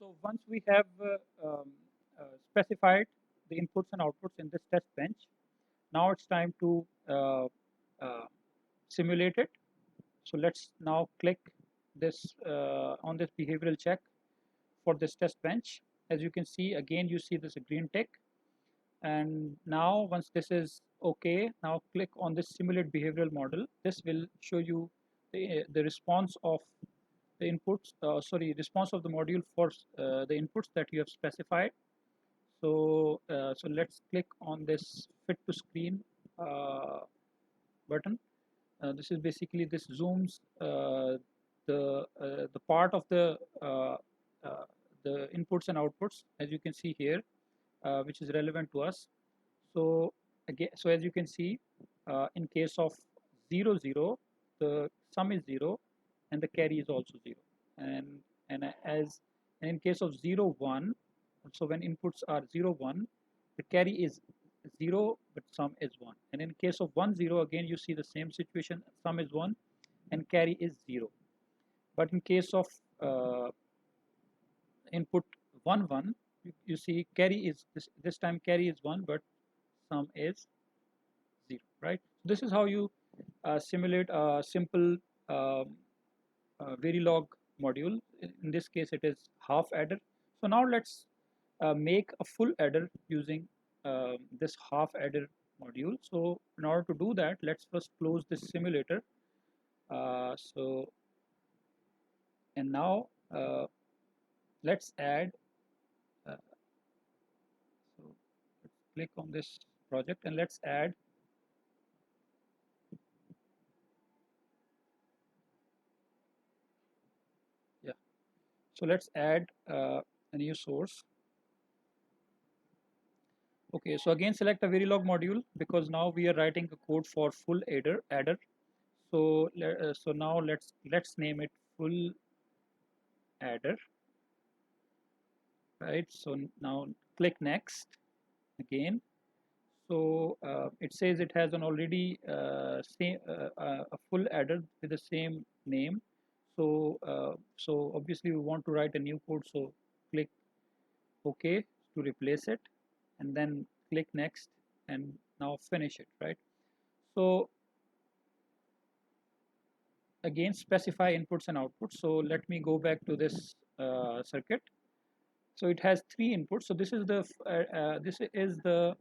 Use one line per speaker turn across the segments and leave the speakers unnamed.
So once we have specified the inputs and outputs in this test bench, now it's time to uh, simulate it. So let's now click this on this behavioral check for this test bench. As you can see, again you see this green tick, and now once this is okay, now click on this simulate behavioral model. This will show you the response of the inputs, response of the module for the inputs that you have specified. So let's click on this fit to screen button. This is basically, this zooms the part of uh, the inputs and outputs, as you can see here, which is relevant to us. So again, so as you can see, in case of 0 0, the sum is 0 and the carry is also 0, and and in case of 0 1, so when inputs are 0 1, the carry is 0 but sum is 1, and in case of 1 0, again you see the same situation, sum is 1 and carry is 0. But in case of input 1 1, you see carry is this time carry is 1 but sum is 0, right? This is how you simulate a simple Verilog module. In this case it is half adder. So now let's make a full adder using this half adder module. So in order to do that, let's first close this simulator. And now let's add, so let's click on this project and let's add so let's add a new source. Okay, so again select a Verilog module, because now we are writing a code for full adder. So now let's name it full adder, right? So now click next again. So it says it has an already a full adder with the same name. So obviously we want to write a new code, so click OK to replace it, and then click next, and now finish it, right? So again specify inputs and outputs. So let me go back to this circuit. So it has 3 inputs. So this is the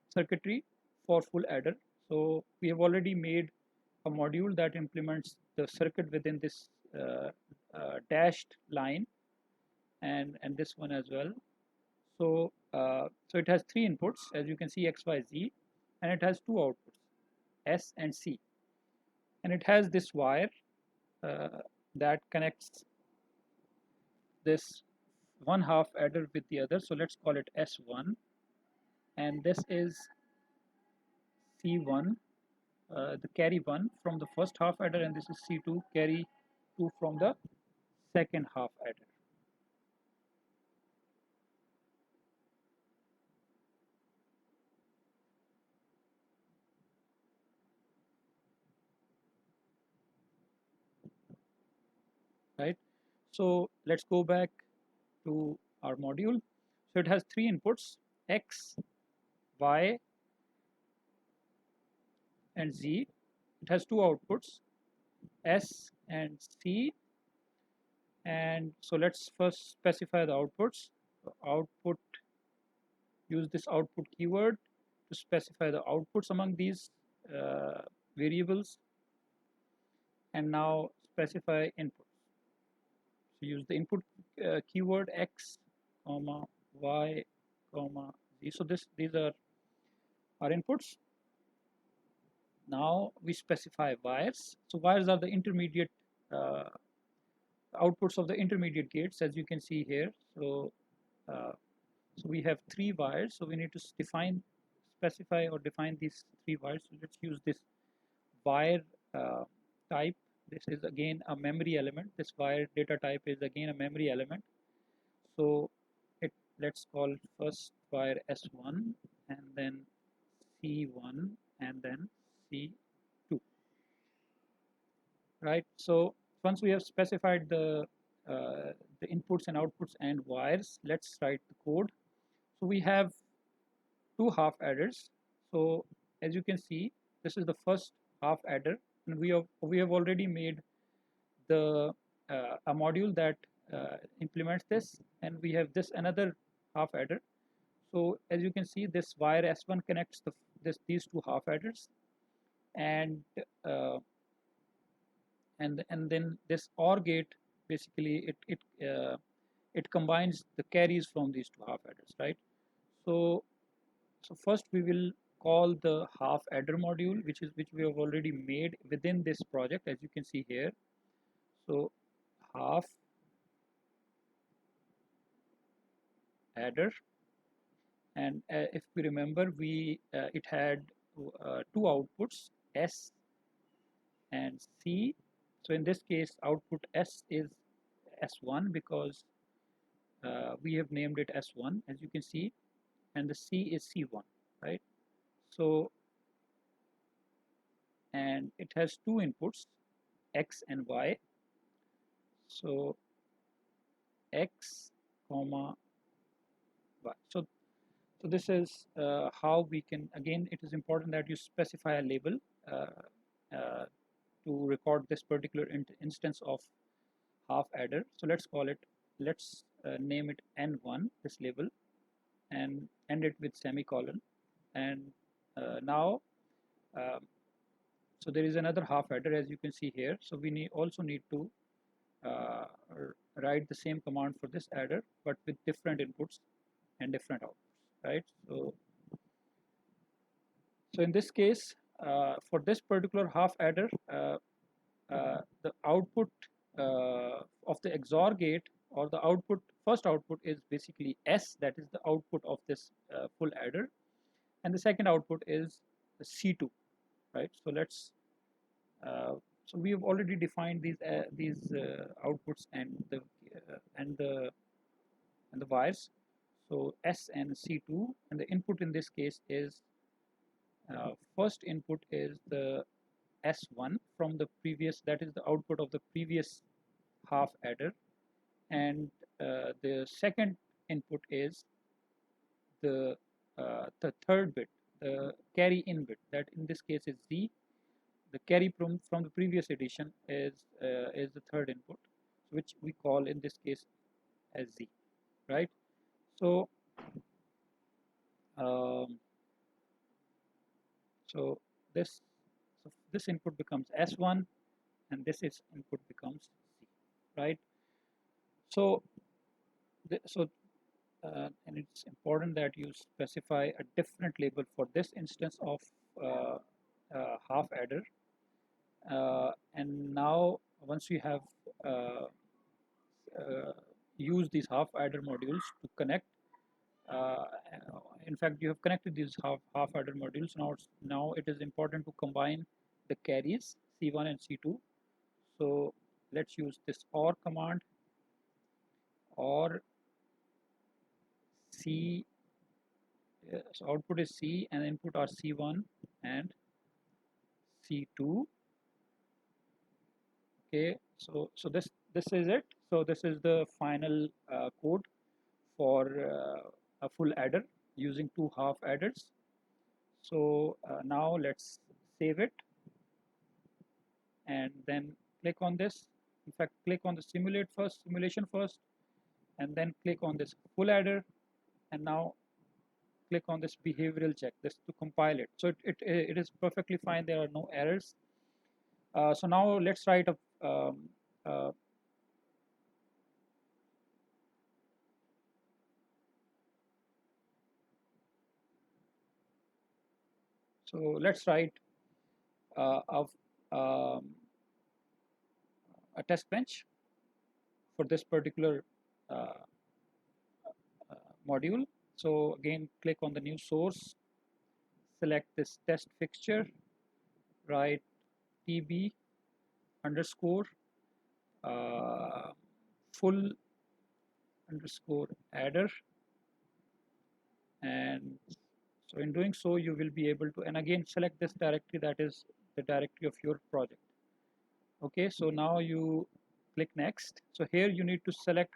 circuitry for full adder. So we have already made a module that implements the circuit within this dashed line, and this one as well. So it has 3 inputs, as you can see, X, Y, Z, and it has 2 outputs, S and C, and it has this wire that connects this one half adder with the other. So let's call it S1, and this is C1, the carry 1 from the first half adder, and this is C2, carry 2 from the second half adder. Right? So let's go back to our module. So it has 3 inputs, X, Y, and Z. It has 2 outputs, S and C. And so let's first specify the outputs. So output, use this output keyword to specify the outputs among these variables, and now specify inputs. So use the input keyword X, comma, Y, comma, Z. So these are our inputs. Now we specify wires. So wires are the intermediate outputs of the intermediate gates, as you can see here. Uh, so we have 3 wires, so we need to specify or define these 3 wires. So let's use this wire type. This is again a memory element. This wire data type is again a memory element. So let's call first wire S1, and then C1, and then C2. Right? So once we have specified the the inputs and outputs and wires. Let's write the code. So we have two half adders. So as you can see, this is the first half adder, and we have already made the a module that implements this, and we have this another half adder. So as you can see, this wire S1 connects these two half adders, and uh, and then this OR gate basically it combines the carries from these two half adders, right? So first we will call the half adder module, which we have already made within this project, as you can see here. So half adder, and if we remember, we it had two outputs, S and C. So in this case, output S is S1 because we have named it S1, as you can see, and the C is C1, right? So, and it has two inputs, X and Y. So X comma Y. So this is how we can, again, it is important that you specify a label uh, uh, to record this particular instance of half adder. So let's name it N1, this label, and end it with semicolon. And now, um, so there is another half adder, as you can see here. So we also need to uh, write the same command for this adder, but with different inputs and different outputs, right? So in this case, for this particular half adder, the output of the XOR gate, or the first output is basically S, that is the output of this full adder, and the second output is the C2, right? So so we have already defined these outputs and the wires. So S and C2, and the input in this case is first input is the S1 from the previous, that is the output of the previous half adder, and the second input is the third bit, the carry in bit, that in this case is Z. The carry from the previous edition is the third input, which we call in this case as Z, right? So um, so this this input becomes S1, and this is input becomes C, right? So and it's important that you specify a different label for this instance of uh, half adder. And now once you have uh, uh, used these half adder modules to connect, uh, in fact you have connected these half adder modules. Now it is important to combine the carries C1 and C2. So let's use this OR command, or C. So output is C and input are C1 and C2. Okay, so this is it. So this is the final code for a full adder using two half adders. So now let's save it, and then click on this. In fact, click on the simulation first, and then click on this full adder, and now click on this behavioral check, this to compile it. So it is perfectly fine, there are no errors. So now let's write a uh, so let's write of a test bench for this particular uh, module. So again, click on the new source, select this test fixture, write tb underscore full underscore adder, and so in doing so you will be able to, and again select this directory, that is the directory of your project. Okay, so now you click next. So here you need to select